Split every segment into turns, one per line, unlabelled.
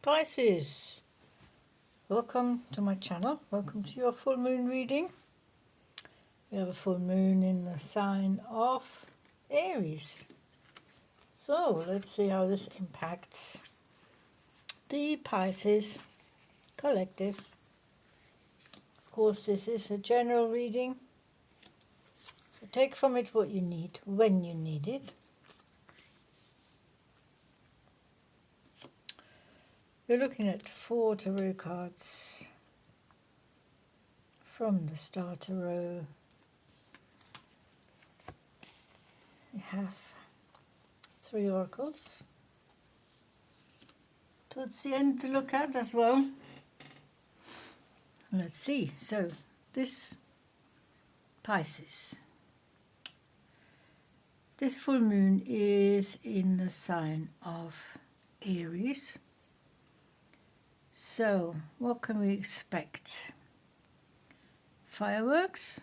Pisces, welcome to my channel. Welcome to your full moon reading. We have a full moon in the sign of Aries. So let's see how this impacts the Pisces collective. Of course, this is a general reading, so take from it what you need when you need it. You're looking at 4 tarot cards from the Star Tarot. We have 3 oracles towards the end to look at as well. Let's see. So this Pisces, this full moon is in the sign of Aries. So what can we expect? Fireworks?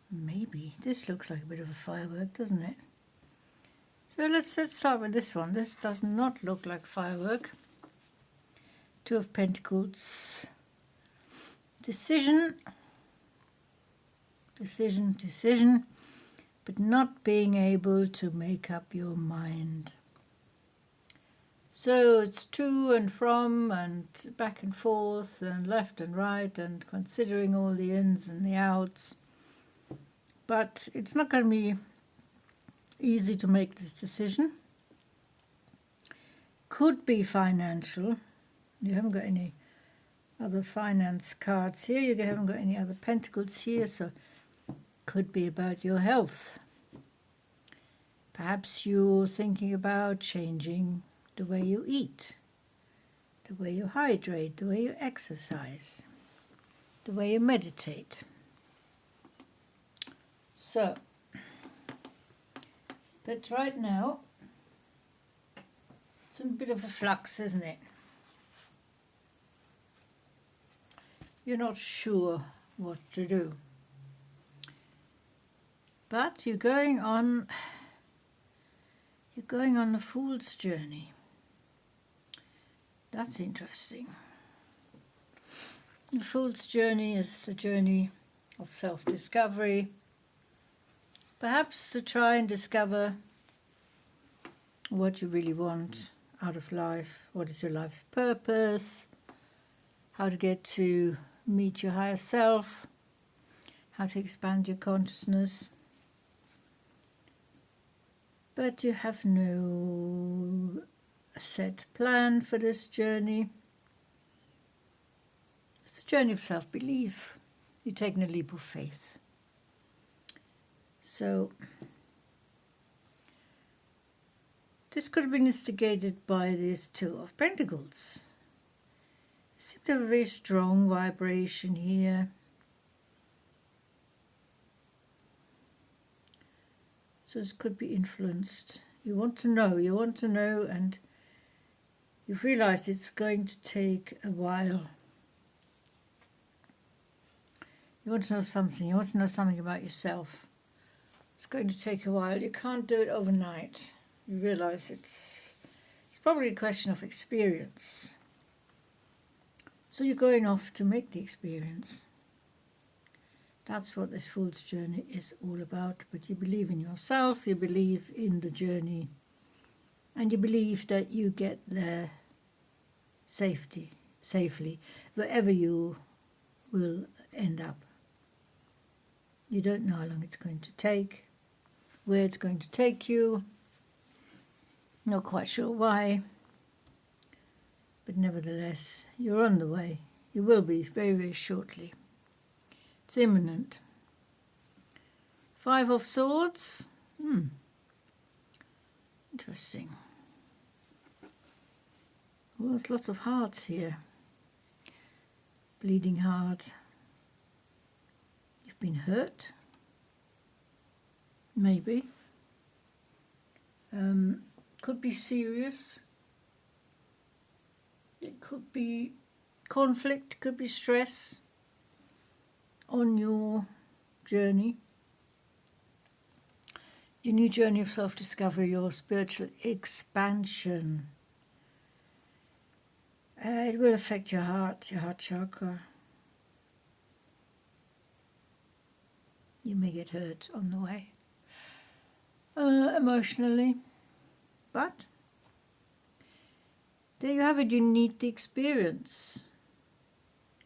Maybe. This looks like a bit of a firework, doesn't it? So let's start with this one. This does not look like firework. 2 of Pentacles. Decision, but not being able to make up your mind. So it's to and from and back and forth and left and right and considering all the ins and the outs. But it's not going to be easy to make this decision. Could be financial. You haven't got any other finance cards here. You haven't got any other pentacles here, so could be about your health. Perhaps you're thinking about changing the way you eat, the way you hydrate, the way you exercise, the way you meditate. So, but right now, it's a bit of a flux, isn't it? You're not sure what to do. But you're going on the fool's journey. That's interesting. The fool's journey is the journey of self-discovery. Perhaps to try and discover what you really want out of life. What is your life's purpose? How to get to meet your higher self. How to expand your consciousness. But you have no set plan for this journey. It's a journey of self-belief. You're taking a leap of faith. So, this could have been instigated by these 2 of Pentacles. You seem to have a very strong vibration here. So this could be influenced. You want to know, and you've realized it's going to take a while. You want to know something. You want to know something about yourself. It's going to take a while. You can't do it overnight. You realize it's probably a question of experience. So you're going off to make the experience. That's what this fool's journey is all about. But you believe in yourself, you believe in the journey, and you believe that you get there safely, wherever you will end up. You don't know how long it's going to take, where it's going to take you, not quite sure why, but nevertheless, you're on the way. You will be very, very shortly. It's imminent. 5 of Swords. Interesting. Well, there's lots of hearts here. Bleeding heart. You've been hurt. Maybe. Could be serious. It could be conflict, could be stress on your journey. Your new journey of self-discovery, your spiritual expansion. It will affect your heart chakra. You may get hurt on the way, emotionally. But there you have it, you need the experience,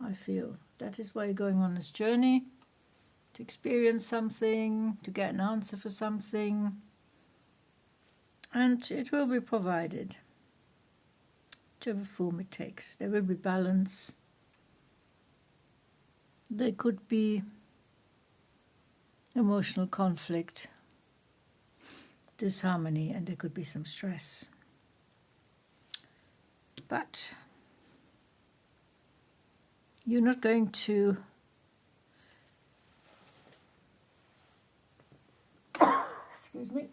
I feel. That is why you're going on this journey, to experience something, to get an answer for something, and it will be provided, whichever form it takes. There will be balance. There could be emotional conflict, disharmony, and there could be some stress. But you're not going to excuse me.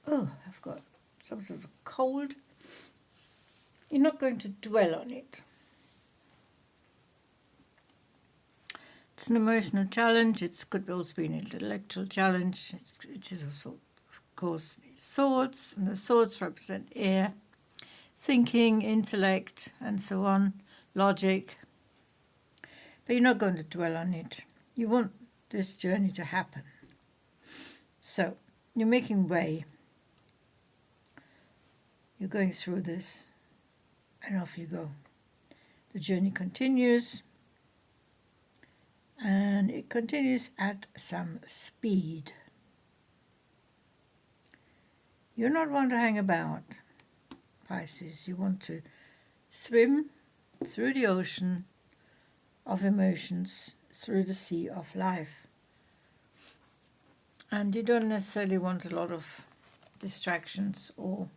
Oh, I've got some sort of a cold. You're not going to dwell on it. It's an emotional challenge. It could also be an intellectual challenge. It is also, of course, swords, and the swords represent air, thinking, intellect, and so on, logic. But you're not going to dwell on it. You want this journey to happen. So you're making way. You're going through this, and off you go. The journey continues. And it continues at some speed. You're not one to hang about, Pisces. You want to swim through the ocean of emotions, through the sea of life. And you don't necessarily want a lot of distractions or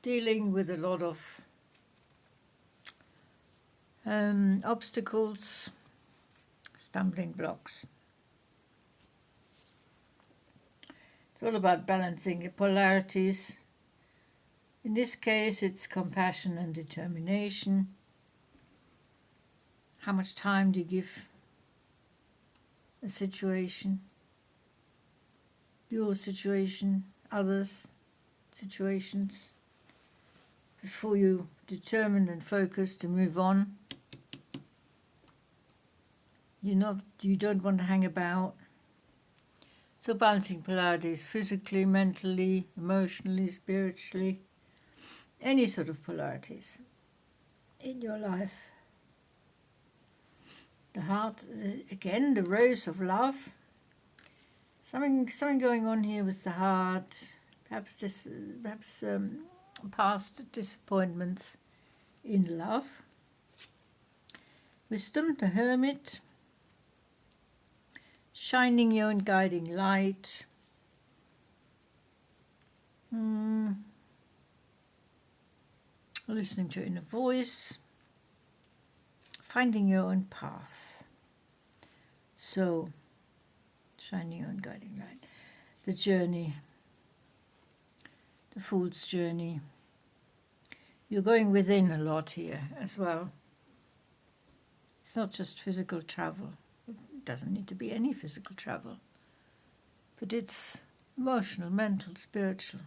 dealing with a lot of obstacles, stumbling blocks. It's all about balancing the polarities. In this case, it's compassion and determination. How much time do you give a situation? Your situation, others' situations, before you determine and focus to move on. You don't want to hang about. So balancing polarities, physically, mentally, emotionally, spiritually, any sort of polarities in your life. The heart, again, the rose of love. Something going on here with the heart. Perhaps past disappointments in love. Wisdom, the hermit. Shining your own guiding light. Listening to your inner voice. Finding your own path. So, shining your own guiding light. The journey. The fool's journey. You're going within a lot here as well. It's not just physical travel. It doesn't need to be any physical travel. But it's emotional, mental, spiritual.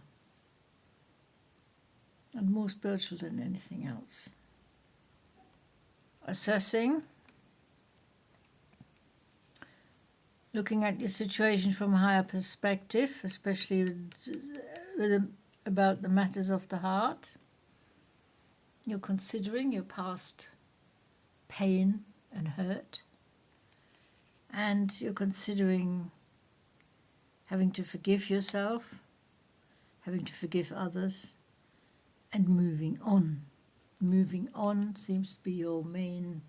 And more spiritual than anything else. Assessing. Looking at your situation from a higher perspective, especially about the matters of the heart. You're considering your past pain and hurt. And you're considering having to forgive yourself, having to forgive others, and moving on. Moving on seems to be your main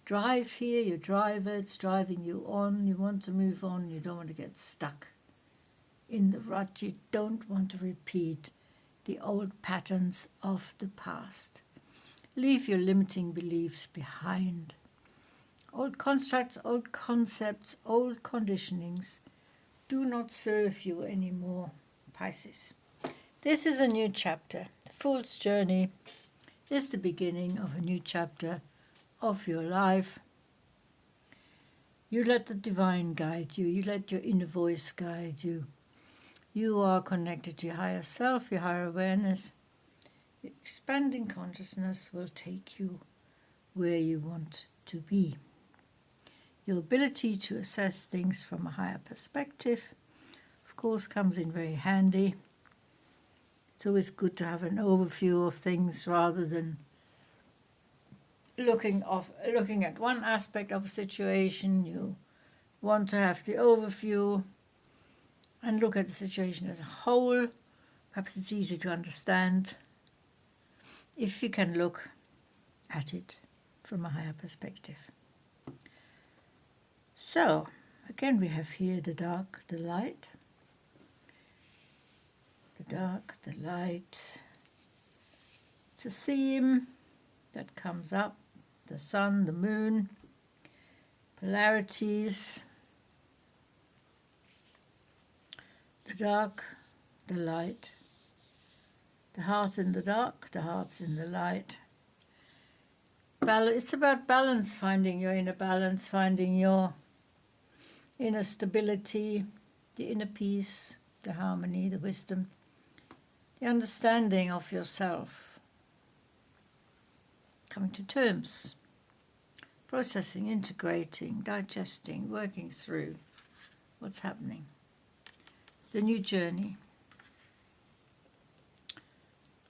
drive here, your driver. It's driving you on. You want to move on. You don't want to get stuck in the rut. You don't want to repeat the old patterns of the past. Leave your limiting beliefs behind. Old constructs, old concepts, old conditionings do not serve you anymore, Pisces. This is a new chapter. The Fool's Journey is the beginning of a new chapter of your life. You let the divine guide you. You let your inner voice guide you. You are connected to your higher self, your higher awareness. The expanding consciousness will take you where you want to be. Your ability to assess things from a higher perspective, of course, comes in very handy. It's always good to have an overview of things rather than looking at one aspect of a situation. You want to have the overview and look at the situation as a whole. Perhaps it's easy to understand if you can look at it from a higher perspective. So, again we have here the dark, the light. The dark, the light. It's a theme that comes up. The sun, the moon, polarities. The dark, the light. The heart in the dark, the heart's in the light. It's about balance, finding your inner balance, finding your inner stability, the inner peace, the harmony, the wisdom, the understanding of yourself. Coming to terms, processing, integrating, digesting, working through what's happening. The new journey.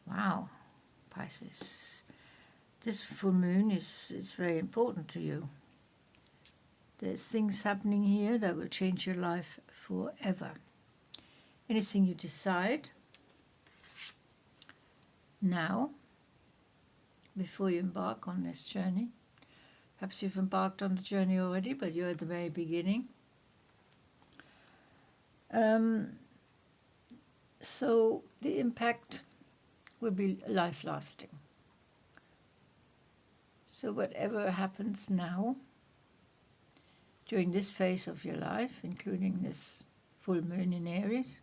Wow, Pisces. This full moon is very important to you. There's things happening here that will change your life forever. Anything you decide now, before you embark on this journey, perhaps you've embarked on the journey already, but you're at the very beginning. So the impact will be life-lasting. So whatever happens now, during this phase of your life, including this full moon in Aries,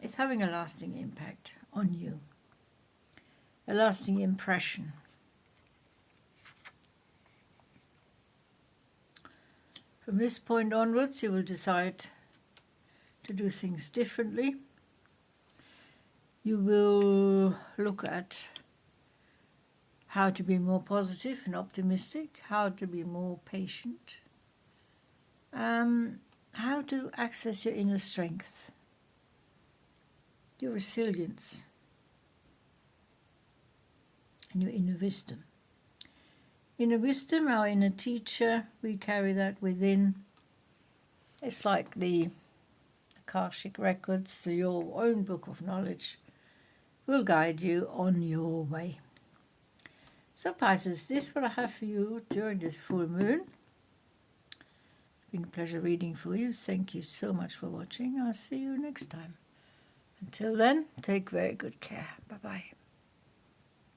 it's having a lasting impact on you, a lasting impression. From this point onwards, you will decide to do things differently. You will look at how to be more positive and optimistic, how to be more patient, how to access your inner strength, your resilience, and your inner wisdom. Inner wisdom, our inner teacher, we carry that within. It's like the Akashic records, your own book of knowledge will guide you on your way. So Pisces, this is what I have for you during this full moon. It's been a pleasure reading for you. Thank you so much for watching. I'll see you next time. Until then, take very good care. Bye-bye.